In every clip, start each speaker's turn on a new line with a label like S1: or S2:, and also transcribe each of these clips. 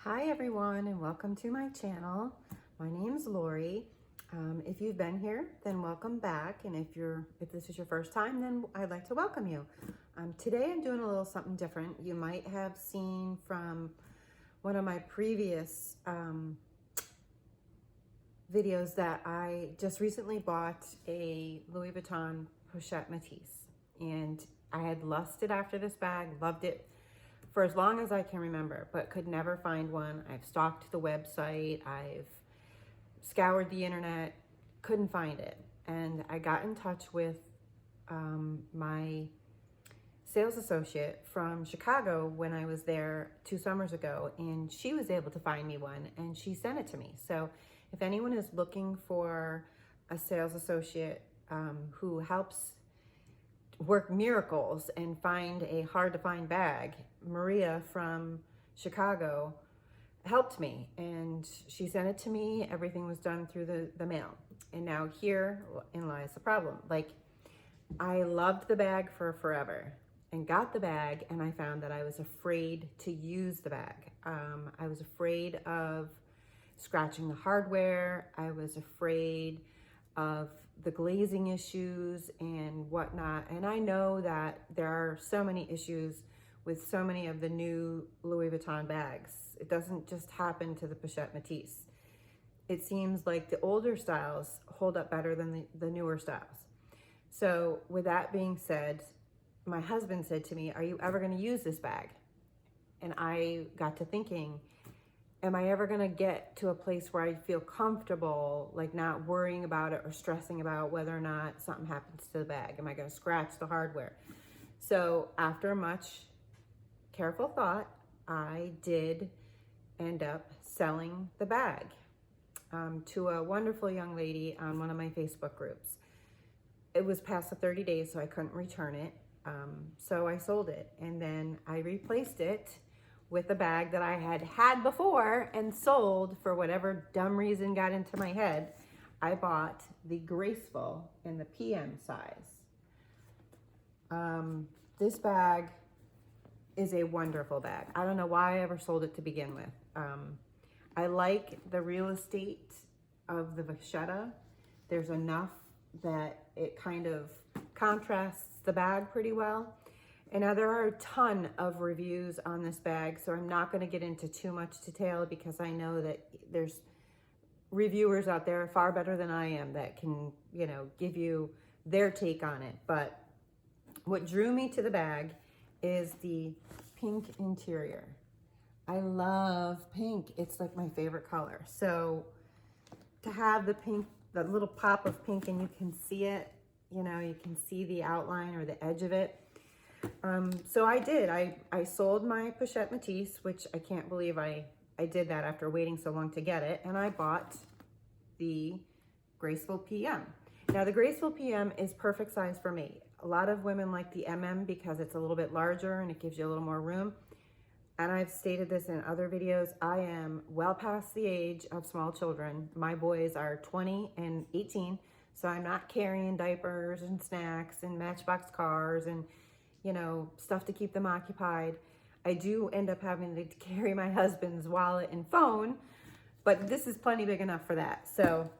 S1: Hi everyone, and welcome to my channel. My name's Lori. If you've been here, then welcome back, and if this is your first time, then I'd like to welcome you. Today I'm doing a little something different. You might have seen from one of my previous videos that I just recently bought a Louis Vuitton Pochette Matisse, and I had lusted after this bag, loved it for as long as I can remember, but could never find one. I've stalked the website, I've scoured the internet, couldn't find it. And I got in touch with my sales associate from Chicago when I was there 2 summers ago, and she was able to find me one, and she sent it to me. So if anyone is looking for a sales associate who helps work miracles and find a hard to find bag, Maria from Chicago helped me, and she sent it to me. Everything was done through the mail. And now herein lies the problem. Like, I loved the bag for forever and got the bag, and I found that I was afraid to use the bag. I was afraid of scratching the hardware. I was afraid of the glazing issues and whatnot. And I know that there are so many issues with so many of the new Louis Vuitton bags. It doesn't just happen to the Pochette Matisse. It seems like the older styles hold up better than the newer styles. So with that being said, my husband said to me, "Are you ever going to use this bag?" And I got to thinking, am I ever gonna get to a place where I feel comfortable, like not worrying about it or stressing about whether or not something happens to the bag? Am I gonna scratch the hardware? So after much careful thought, I did end up selling the bag to a wonderful young lady on one of my Facebook groups. It was past the 30 days, so I couldn't return it. So I sold it, and then I replaced it with a bag that I had before and sold for whatever dumb reason got into my head. I bought the Graceful in the PM size. This bag is a wonderful bag. I don't know why I ever sold it to begin with. I like the real estate of the vachetta. There's enough that it kind of contrasts the bag pretty well. And now there are a ton of reviews on this bag, so I'm not going to get into too much detail because I know that there's reviewers out there far better than I am that can, give you their take on it. But what drew me to the bag is the pink interior. I love pink. It's like my favorite color. So to have the pink, the little pop of pink, and you can see it, you can see the outline or the edge of it. So I did. I sold my Pochette Matisse, which I can't believe I did that after waiting so long to get it, and I bought the Graceful PM. Now the Graceful PM is perfect size for me. A lot of women like the MM because it's a little bit larger and it gives you a little more room. And I've stated this in other videos, I am well past the age of small children. My boys are 20 and 18, so I'm not carrying diapers and snacks and Matchbox cars and stuff to keep them occupied. I do end up having to carry my husband's wallet and phone, but this is plenty big enough for that. So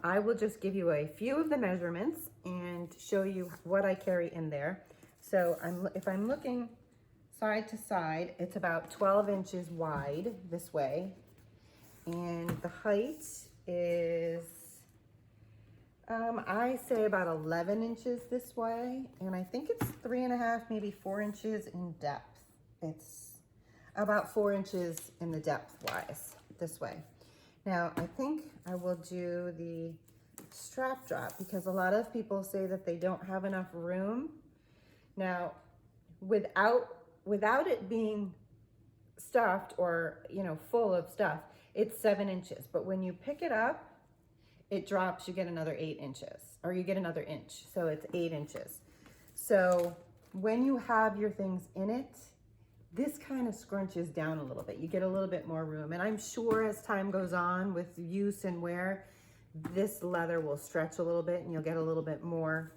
S1: I will just give you a few of the measurements and show you what I carry in there. So if I'm looking side to side, it's about 12 inches wide this way, and the height is I say about 11 inches this way, and I think it's 3.5, maybe 4 inches in depth. It's about 4 inches in the depth wise this way. Now, I think I will do the strap drop because a lot of people say that they don't have enough room. Now, without it being stuffed or, full of stuff, it's 7 inches. But when you pick it up, it drops, you get another 8 inches, or you get another inch. So it's 8 inches. So when you have your things in it, this kind of scrunches down a little bit. You get a little bit more room. And I'm sure as time goes on with use and wear, this leather will stretch a little bit and you'll get a little bit more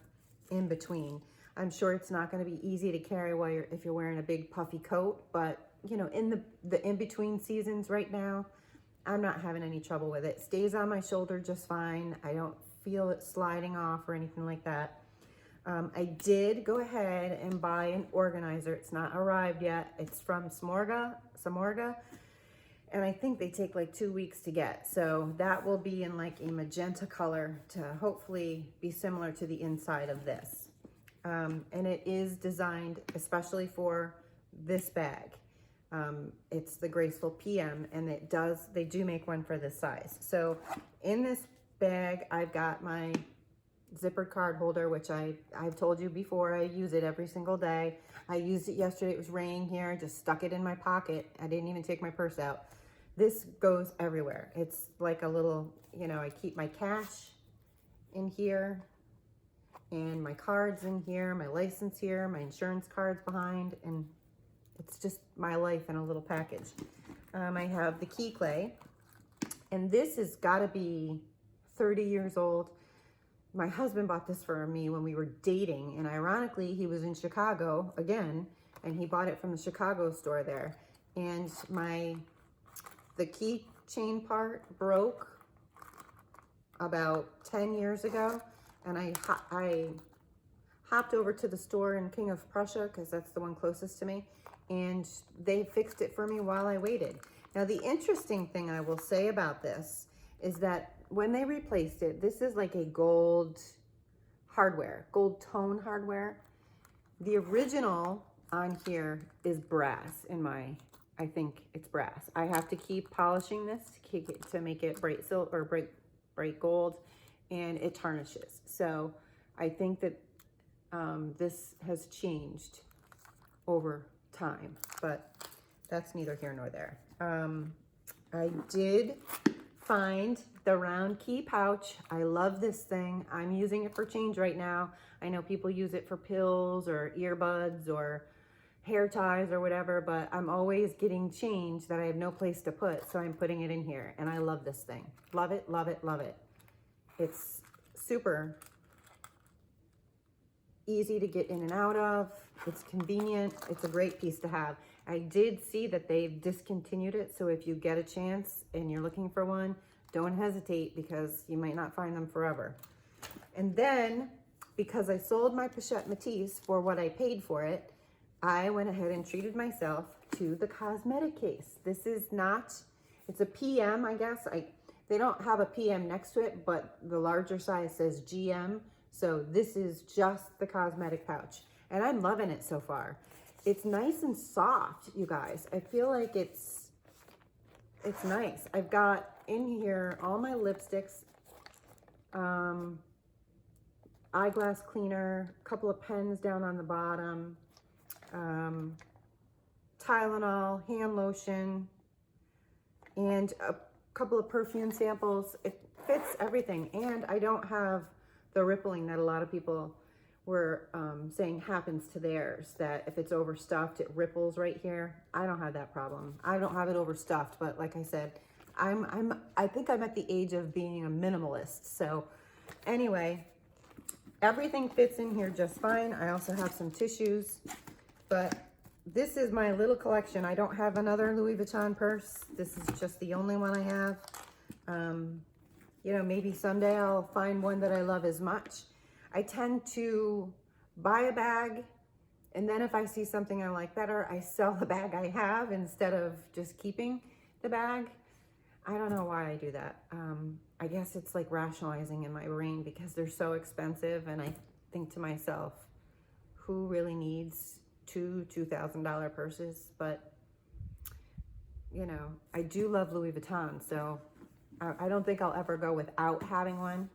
S1: in between. I'm sure it's not going to be easy to carry if you're wearing a big puffy coat, but you know, in the in-between seasons right now, I'm not having any trouble with it. Stays on my shoulder just fine. I don't feel it sliding off or anything like that. I did go ahead and buy an organizer. It's not arrived yet. It's from Samorga, and I think they take like 2 weeks to get. So that will be in like a magenta color to hopefully be similar to the inside of this. And it is designed especially for this bag. It's the Graceful PM, and they do make one for this size. So in this bag, I've got my zippered card holder, which I've told you before, I use it every single day. I used it yesterday. It was raining here. Just stuck it in my pocket. I didn't even take my purse out. This goes everywhere. It's like a little, you know, I keep my cash in here and my cards in here, my license here, my insurance cards behind, and it's just my life in a little package. I have the key clay, and this has got to be 30 years old. My husband bought this for me when we were dating, and ironically, he was in Chicago again, and he bought it from the Chicago store there. And the keychain part broke about 10 years ago, and I hopped over to the store in King of Prussia, because that's the one closest to me, and they fixed it for me while I waited. Now, the interesting thing I will say about this is that when they replaced it, this is like a gold tone hardware. The original on here is brass I think it's brass. I have to keep polishing this to make it bright silver or bright gold, and it tarnishes. So I think that this has changed over time, but that's neither here nor there. I did find the round key pouch. I love this thing. I'm using it for change right now. I know people use it for pills or earbuds or hair ties or whatever, but I'm always getting change that I have no place to put, so I'm putting it in here, and I love this thing. Love it, love it, love it. It's super easy to get in and out of. It's convenient. It's a great piece to have. I did see that they've discontinued it, so if you get a chance and you're looking for one, don't hesitate, because you might not find them forever. And then, because I sold my Pochette Matisse for what I paid for it, I went ahead and treated myself to the Cosmetic Case. This is not, it's a PM, I guess. They don't have a PM next to it, but the larger size says GM. So this is just the cosmetic pouch, and I'm loving it so far. It's nice and soft, you guys. I feel like it's nice. I've got in here all my lipsticks, eyeglass cleaner, a couple of pens down on the bottom, Tylenol, hand lotion, and a couple of perfume samples. It fits everything, and I don't have the rippling that a lot of people were saying happens to theirs, that if it's overstuffed, it ripples right here. I don't have that problem. I don't have it overstuffed, but like I said, I think I'm at the age of being a minimalist. So anyway, everything fits in here just fine. I also have some tissues, but this is my little collection. I don't have another Louis Vuitton purse. This is just the only one I have. You know, maybe someday I'll find one that I love as much. I tend to buy a bag, and then if I see something I like better, I sell the bag I have instead of just keeping the bag. I don't know why I do that. I guess it's like rationalizing in my brain because they're so expensive, and I think to myself, who really needs two $2,000 purses? But, you know, I do love Louis Vuitton, so I don't think I'll ever go without having one.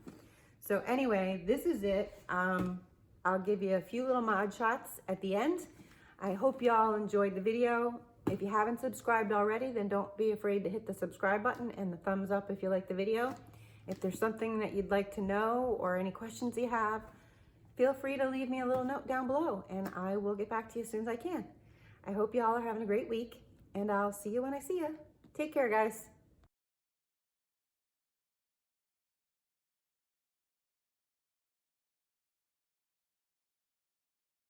S1: So anyway, this is it. I'll give you a few little mod shots at the end. I hope y'all enjoyed the video. If you haven't subscribed already, then don't be afraid to hit the subscribe button and the thumbs up if you like the video. If there's something that you'd like to know or any questions you have, feel free to leave me a little note down below, and I will get back to you as soon as I can. I hope y'all are having a great week, and I'll see you when I see you. Take care, guys.